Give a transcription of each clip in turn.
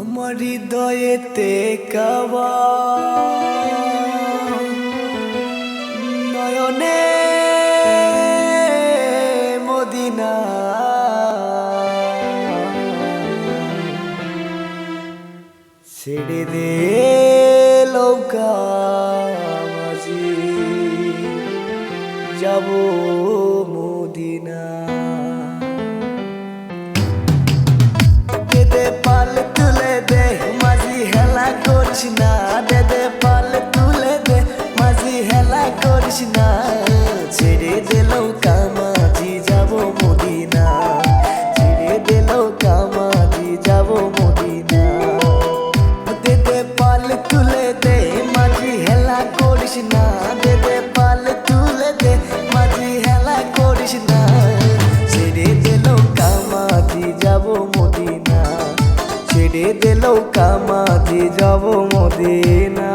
আমার হৃদয়েতে কাবা নয়নে মদিনা ছেড়ে দে লৌকা মাঝি যাব মদিনা দে পাল তুলে দে মাঝি হেলা করিস না দে পাল তুলে দে মাঝি হেলা করিস না ছেড়ে দে লৌকা মাঝি যাব মদিনা ছেড়ে দে লৌকা মাঝি যাব মদিনা দে পাল তুলে দে মাঝি হেলা করিস না দে পাল তুলে দে মাঝি হেলা করিস না ছেড়ে দে লৌকা মাঝি যাব মদিনা ছেড়ে দে লৌকা মাঝি যাব মদিনা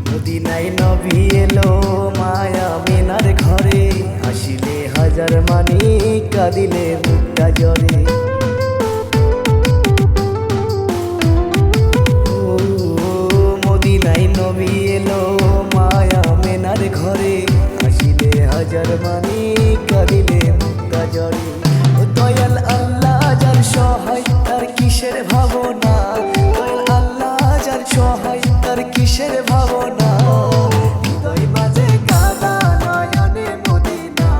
মদিনায় নবী এলো মায়া মিনার ঘরে হাসিলে হাজার মানি কাঁদিলে মুক্তা জরে মদিনায় নবী এলো মায়া মিনার ঘরে হাসিলে হাজার মানি কাঁদিলে মুক্তা জরে দয়াল আল্লাহ যার সহায় তার কিসের ভাবনা দয়াল আল্লাহ যার সহায় তার কিসের ভাবনা হৃদয় মাঝে কাবা নয়নে মদিনা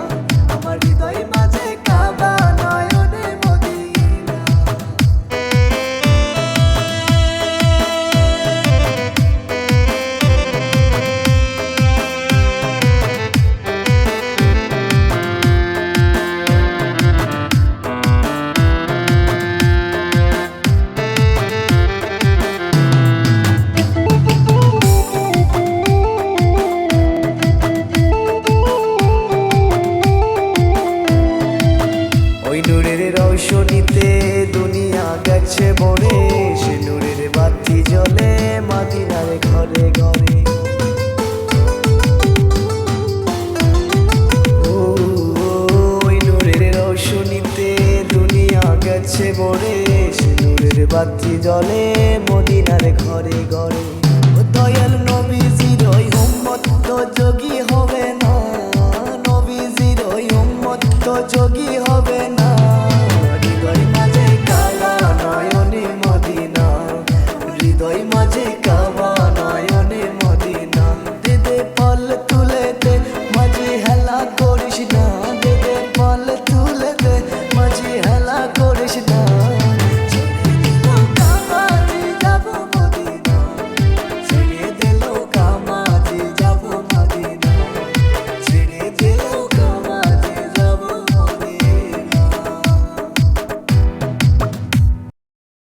আমার হৃদয় মাঝে কাবা নয়নে মদিনা ওই নূরের রৌশনীতে দুনিয়া গেছে ভরে সে নূরের বাতি জ্বলে মদিনার ঘরে ঘরে ওই নূরের রৌশনীতে দুনিয়া গেছে ভরে সে নূরের বাতি জ্বলে মদিনার ঘরে ঘরে